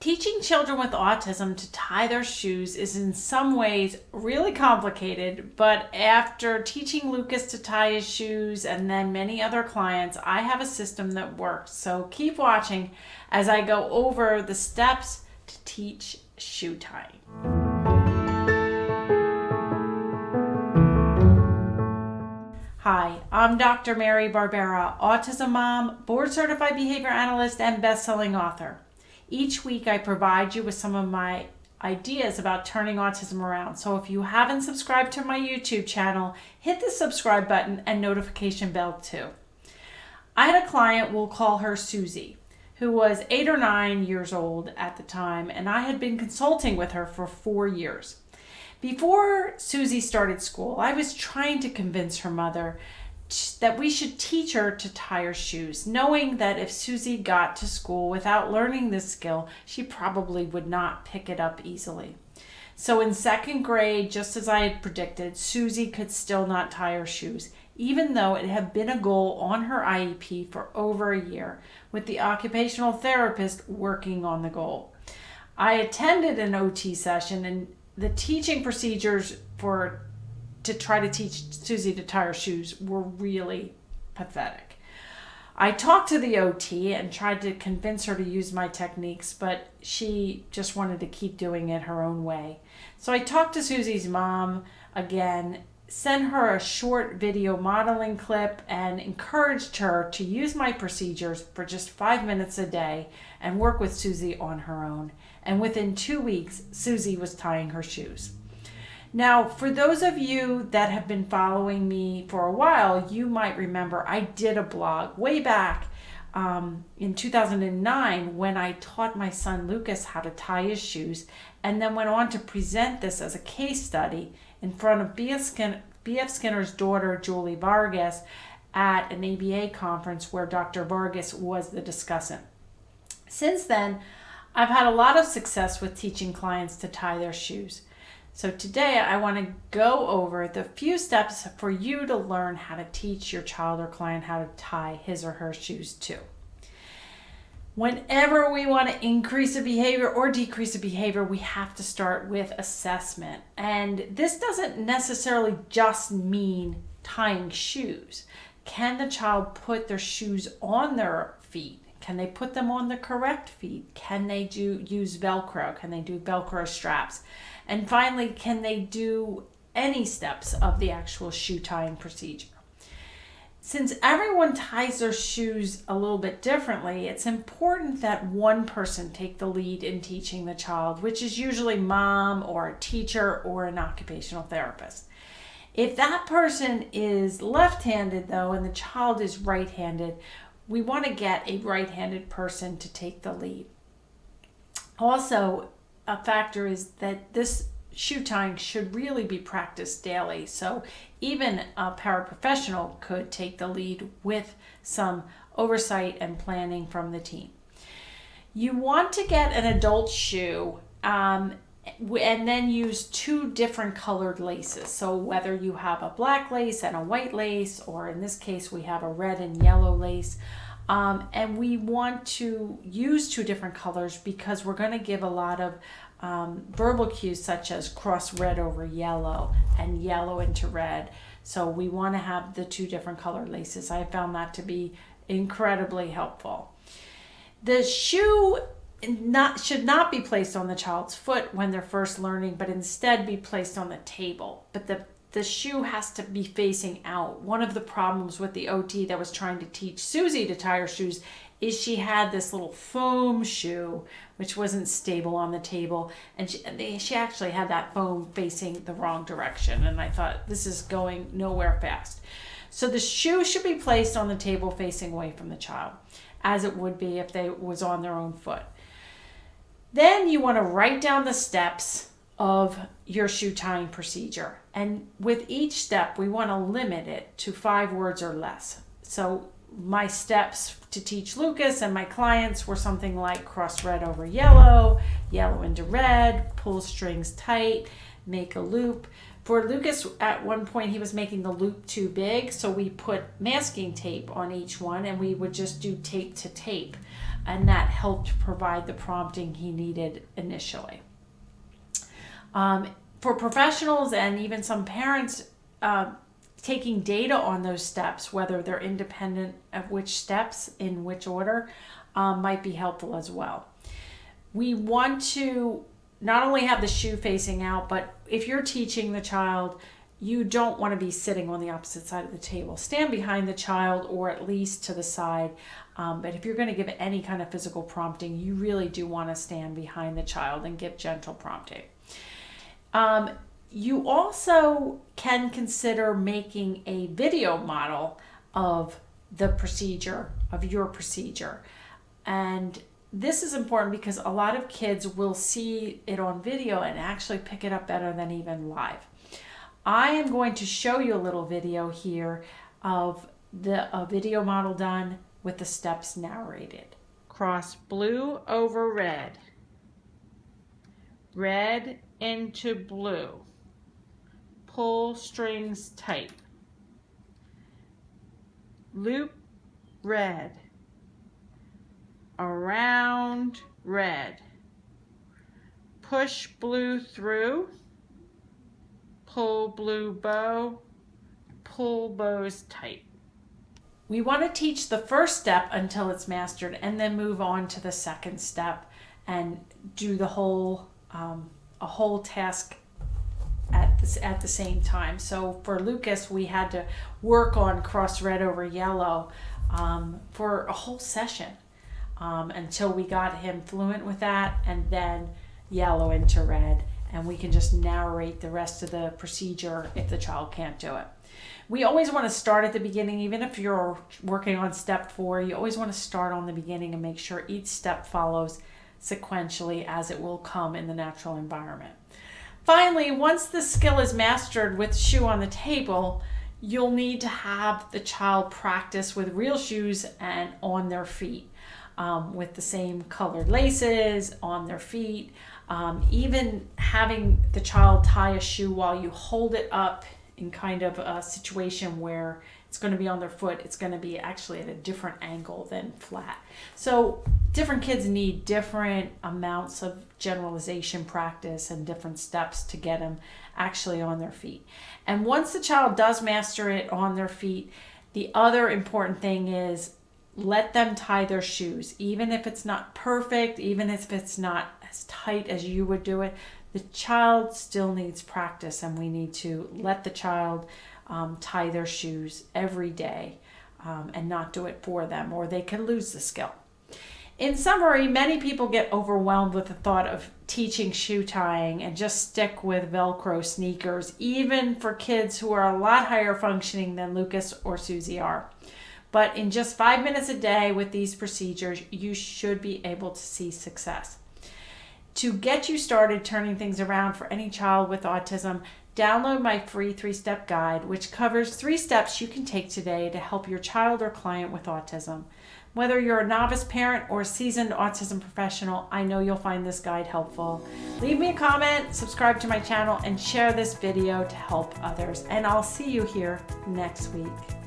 Teaching children with autism to tie their shoes is in some ways really complicated, but after teaching Lucas to tie his shoes and then many other clients, I have a system that works. So keep watching as I go over the steps to teach shoe tying. Hi, I'm Dr. Mary Barbera, autism mom, board-certified behavior analyst, and best-selling author. Each week I provide you with some of my ideas about turning autism around. So if you haven't subscribed to my YouTube channel, hit the subscribe button and notification bell too. I had a client, we'll call her Susie, who was 8 or 9 years old at the time, and I had been consulting with her for 4 years. Before Susie started school, I was trying to convince her mother that we should teach her to tie her shoes, knowing that if Susie got to school without learning this skill, she probably would not pick it up easily. So in second grade, just as I had predicted, Susie could still not tie her shoes, even though it had been a goal on her IEP for over a year, with the occupational therapist working on the goal. I attended an OT session, and the teaching procedures to try to teach Susie to tie her shoes were really pathetic. I talked to the OT and tried to convince her to use my techniques, but she just wanted to keep doing it her own way. So I talked to Susie's mom again, sent her a short video modeling clip, and encouraged her to use my procedures for just 5 minutes a day and work with Susie on her own. And within 2 weeks, Susie was tying her shoes. Now, for those of you that have been following me for a while, you might remember I did a blog way back in 2009 when I taught my son Lucas how to tie his shoes, and then went on to present this as a case study in front of B.F. Skinner's daughter, Julie Vargas, at an ABA conference where Dr. Vargas was the discussant. Since then, I've had a lot of success with teaching clients to tie their shoes. So today I want to go over the few steps for you to learn how to teach your child or client how to tie his or her shoes too. Whenever we want to increase a behavior or decrease a behavior, we have to start with assessment. And this doesn't necessarily just mean tying shoes. Can the child put their shoes on their feet? Can they put them on the correct feet? Can they use Velcro? Can they do Velcro straps? And finally, can they do any steps of the actual shoe tying procedure? Since everyone ties their shoes a little bit differently, it's important that one person take the lead in teaching the child, which is usually mom or a teacher or an occupational therapist. If that person is left-handed though, and the child is right-handed, we want to get a right-handed person to take the lead. Also, a factor is that this shoe tying should really be practiced daily. So even a paraprofessional could take the lead with some oversight and planning from the team. You want to get an adult shoe and then use 2 different colored laces. So whether you have a black lace and a white lace, or in this case we have a red and yellow lace, and we want to use 2 different colors because we're going to give a lot of verbal cues such as cross red over yellow and yellow into red. So we want to have the 2 different colored laces. I found that to be incredibly helpful. The shoe should not be placed on the child's foot when they're first learning, but instead be placed on the table. But the shoe has to be facing out. One of the problems with the OT that was trying to teach Susie to tie her shoes is she had this little foam shoe which wasn't stable on the table, and she actually had that foam facing the wrong direction, and I thought, this is going nowhere fast. So the shoe should be placed on the table facing away from the child, as it would be if they was on their own foot. Then you want to write down the steps of your shoe tying procedure. And with each step, we want to limit it to 5 words or less. So my steps to teach Lucas and my clients were something like cross red over yellow, yellow into red, pull strings tight, make a loop. For Lucas, at one point he was making the loop too big, so we put masking tape on each one and we would just do tape to tape, and that helped provide the prompting he needed initially. For professionals and even some parents, taking data on those steps, whether they're independent of which steps in which order, might be helpful as well. We want to not only have the shoe facing out, but if you're teaching the child, you don't want to be sitting on the opposite side of the table. Stand behind the child or at least to the side. But if you're going to give any kind of physical prompting, you really do want to stand behind the child and give gentle prompting. You also can consider making a video model of the procedure, of your procedure. And this is important because a lot of kids will see it on video and actually pick it up better than even live. I am going to show you a little video here of a video model done with the steps narrated. Cross blue over red, red into blue, pull strings tight, loop red, around red, push blue through, pull blue bow, pull bows tight. We want to teach the first step until it's mastered and then move on to the second step and do the whole a whole task at the same time. So for Lucas, we had to work on cross red over yellow for a whole session until we got him fluent with that, and then yellow into red, and we can just narrate the rest of the procedure if the child can't do it. We always want to start at the beginning. Even if you're working on step 4, you always want to start on the beginning and make sure each step follows sequentially as it will come in the natural environment. Finally, once the skill is mastered with shoe on the table, you'll need to have the child practice with real shoes and on their feet, with the same colored laces on their feet. Even having the child tie a shoe while you hold it up in kind of a situation where it's going to be on their foot, it's going to be actually at a different angle than flat. So different kids need different amounts of generalization practice and different steps to get them actually on their feet. And once the child does master it on their feet, the other important thing is let them tie their shoes. Even if it's not perfect, even if it's not as tight as you would do it, the child still needs practice, and we need to let the child tie their shoes every day and not do it for them, or they can lose the skill. In summary, many people get overwhelmed with the thought of teaching shoe tying and just stick with Velcro sneakers, even for kids who are a lot higher functioning than Lucas or Susie are. But in just 5 minutes a day with these procedures, you should be able to see success. To get you started turning things around for any child with autism, download my free 3-step guide, which covers 3 steps you can take today to help your child or client with autism. Whether you're a novice parent or a seasoned autism professional, I know you'll find this guide helpful. Leave me a comment, subscribe to my channel, and share this video to help others. And I'll see you here next week.